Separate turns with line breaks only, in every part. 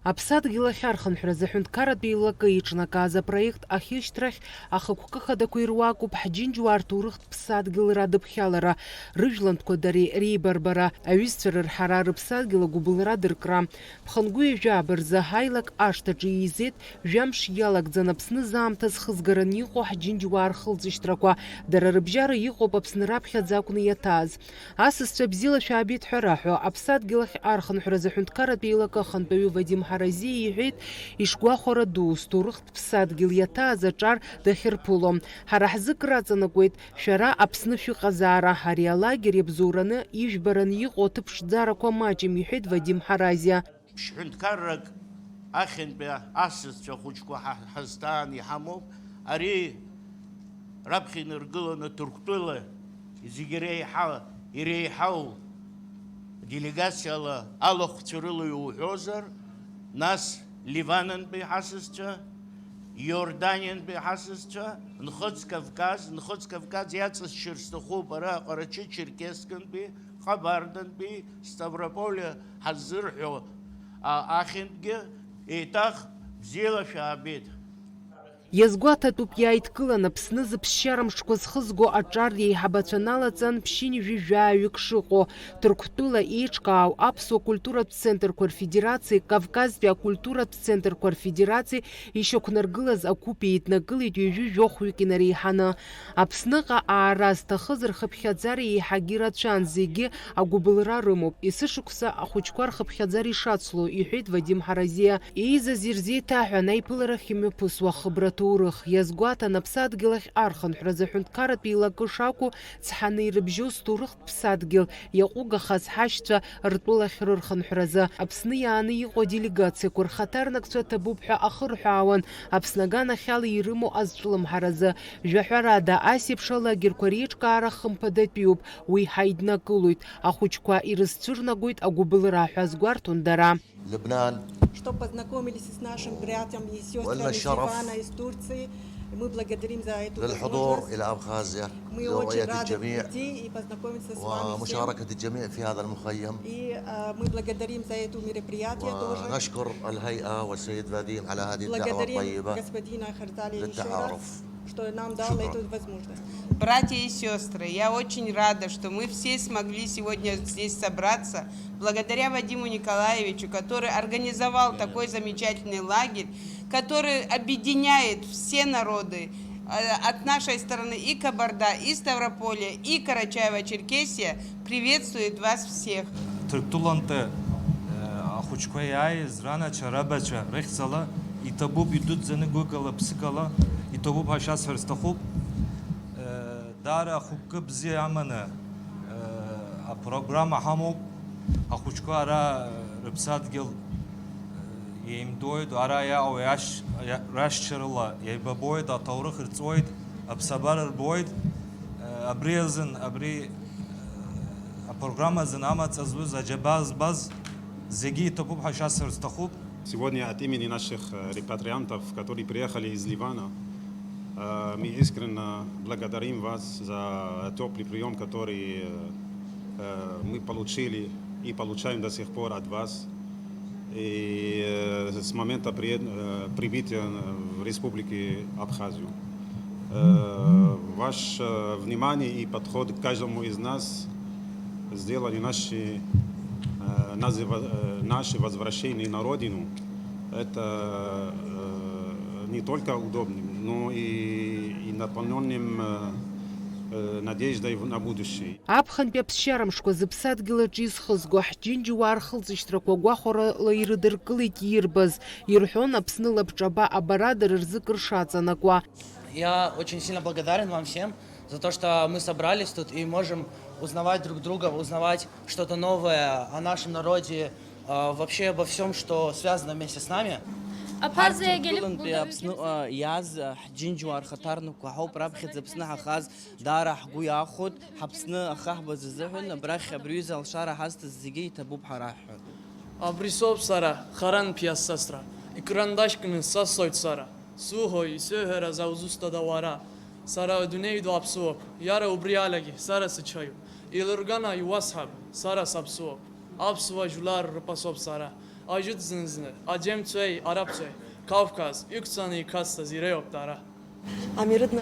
Аԥсадгьыл ахь архынҳәразы аҳәынҭқарратә еилакы иҿнакааз апроект ахьышьҭрахь ахықәкы хадақәа ируакуп ҳџьынџьуаа рҭоурыхтә ԥсадгьыл радыԥхьалара, рыжәлантәқәа дареи реибарбара, аҩызцәа рырҳара, рыԥсадгьыл агәыбылра дыркра. Ԥхынгәи ажәабаа рзы ҳаилак ашҭаҿы еизеит жәамш иалагӡан Аԥсны заамҭа зхызгараны иҟоу ҳџьынџьуаа рхылҵышьҭрақәа, дара рыбжьара иҟоуп Аԥсны раԥхьаӡа акәны иаҭааз. Асасцәа бзиала шәаабеит ҳәа раҳәо, аԥсадгьыл ахь архынҳәразы аҳәынҭқарратә еилакы ахантәаҩы Вадим Ҳаразиа иҳәеит ишгәахәара ду сҭоурыхтә ԥсадгьыл иаҭааз аҿар дахьырԥыло. Ҳара ҳзы краҵанакуеит шәара Аԥсны шәыҟазаара, ари алагер иабзоураны ижәбараны иҟоу аҭыԥ ԥшӡарақәа маҷым, иҳәеит Вадим Ҳаразиа.
Ԥшҳәынҭқаррак ахьынтәи асасцәа хәыҷқәа ҳазҭаан иҳамоуп, ари раԥхьа инаргыланы Ҭырқәтәыла зегьы иреиҳау делегациала алахәцәа рыла иуҳәозар, нас Ливанантәи ҳасасцәа, Иорданиантәи ҳасасцәа, Нхыҵ-Кавказ иаҵасшьыр сҭахуп ара Ҟарачы-Черкескантәи, Ҟабардантәи, Ставрополе ҳаззырҳәо ахьынтәгьы еиҭах бзиала шәаабеит.
Иазгәаҭатәуп иааидкылан Аԥсны зыԥсшьара мшқәа зхызго аҿар еиҳабацәа налаҵан ԥшьынҩажәи жәаҩык шыҟоу. Ҭырқәтәыла еиҿкаау аԥсуа культуратә центрқәа рфедерациеи, Кавказтәи акультуратә центрқәа рфедерациеи ишьақәнаргылаз ақәыԥ еиднакылеит ҩажәи жәохәҩык инареиҳаны. Аԥсныҟа аара зҭахыз рхыԥхьаӡара еиҳагьы рацәан, зегьы агәыбылра рымоуп. Есышықәса ахәыҷқәа рхыԥхьаӡара ишацло, иҳәеит Вадим Ҳаразиа. Еизаз ирзеиҭаҳәан аиԥыларахь имҩаԥысуа хыбрат ҭоурых иазгәаҭан аԥсадгьыл ахь архынҳәразы аҳәынҭқарратә еилакы шакәу цҳаны ирыбжьоу сҭоурыхтә ԥсадгьыл иаҟәыгахаз ҳашьцәа ртәылахь рырхынҳәразы. Аԥсны иааны иҟоу аделегациақәа рхаҭарнакцәа ҭабуп ҳәа ахырҳәаауан Аԥсны аганахьала ирымоу азҿлымҳаразы. Жәаҳәарада асеиԥш алагерқәа реиҿкаара хымԥадатәиуп, уи ҳаиднакылоит, ахәыҷқәа ирызцәырнагоит агәыбылра ҳәа азгәарҭон дара.
Что познакомились с нашим братьям и сестрами из Ливана, из Турции. Мы благодарим за эту возможность.
إلى أبخازيا
Мы очень рады прийти и познакомиться с вами
ومشاركة الجميع في هذا المخيم.
И мы благодарим за это мероприятие тоже.
ونشكر الهيئة والسيد فاديم على هذه الدعوة الطيبة
Благодарим господина Хардалия еще
للتعارف.
раз, что нам дал эту возможность.
Братья и сестры, я очень рада, что мы все смогли сегодня здесь собраться, благодаря Вадиму Николаевичу, который организовал такой замечательный лагерь, который объединяет все народы от нашей стороны, и Кабарда, и Ставрополье, и Карачаево-Черкесия приветствует вас всех.
Türktulantı Ахучкояй зрана чарабача рехзала и табуб идут за негогала псикала и табуб хашас ферстахуб дара хукка бзи амана а программа хаму ахучко ара рыбсадгил емдоид ара я ояш рашчырла ебабоид а таурых рцоид абсабар рбоид абрезен абри программа занамаца за джабаз баз зеги табуб хашас ферстахуб.
Сегодня от имени наших репатриантов, которые приехали из Ливана, мы искренне благодарим вас за теплый прием, который мы получили и получаем до сих пор от вас. И с момента прибытия в Республике Абхазию. Ваше внимание и подход к каждому из нас сделали наше возвращение на родину. Это не только удобным, но и наполненным надеждой на будущее.
Аԥхынтәи аԥсшьара мшқәа зыԥсадгьыл аҿы изхызго ҳџьынџьуаа рхылҵышьҭрақәа гәахәарала ирыдыркылеит ирбаз. Ирҳәон Аԥсны лабҿаба абара дара рзы кыр шаҵанакуа.
Я очень сильно благодарен вам всем за то, что мы собрались тут и можем узнавать друг друга, узнавать что-то новое о нашем народе, вообще обо всем, что связано вместе с нами.
Абхазия gelip yaz ҳџьынџьуаа рхаҭарнакқәа ҳауп раԥхьаӡа Аԥсны ҳахаз даара ҳгәы иаахәоит, Ҳаԥсны ахаҳбаз азыҳәан абрахь абриҩыза алшара ҳазҭаз зегьы иҭабуп ҳара ҳҳәоит.
Абри соуп сара харантәи асасра, икрандашькны сасоит сара, суҳәоит исыҳәара заузусҭада уара, сара адунеи ду аԥсуоуп, иара убри алагьы сара сычаҩуп, илыргана иуасҳәап, сара саԥсуоуп, аԥсуа жәлар рԥасоуп сара. Ajut zınzını, Acem Tüey, Arap Tüey, Kavkaz, Yüksanı Kasta Zireyop Dara.
Амирудна,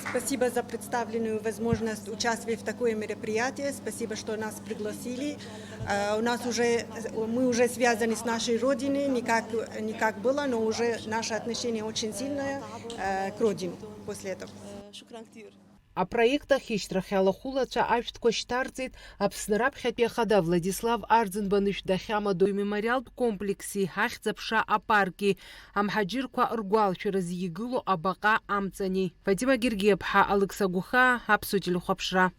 спасибо за представленную возможность участвовать в такое мероприятие. Спасибо, что нас пригласили. Мы уже связаны с нашей родиной, не как было, но уже наше отношение очень сильное к родине после этого.
А проекта хищтрахяла хулача ашт коштарцит абснараб хапехада Владислав Арзенбаныш дахяма до мемориал комплексе хахцапша апарки амхаджирква аргуал через егылу абака амцани. Фатима Гергебха, Алекса Гуха, Апсутилю Хапшра.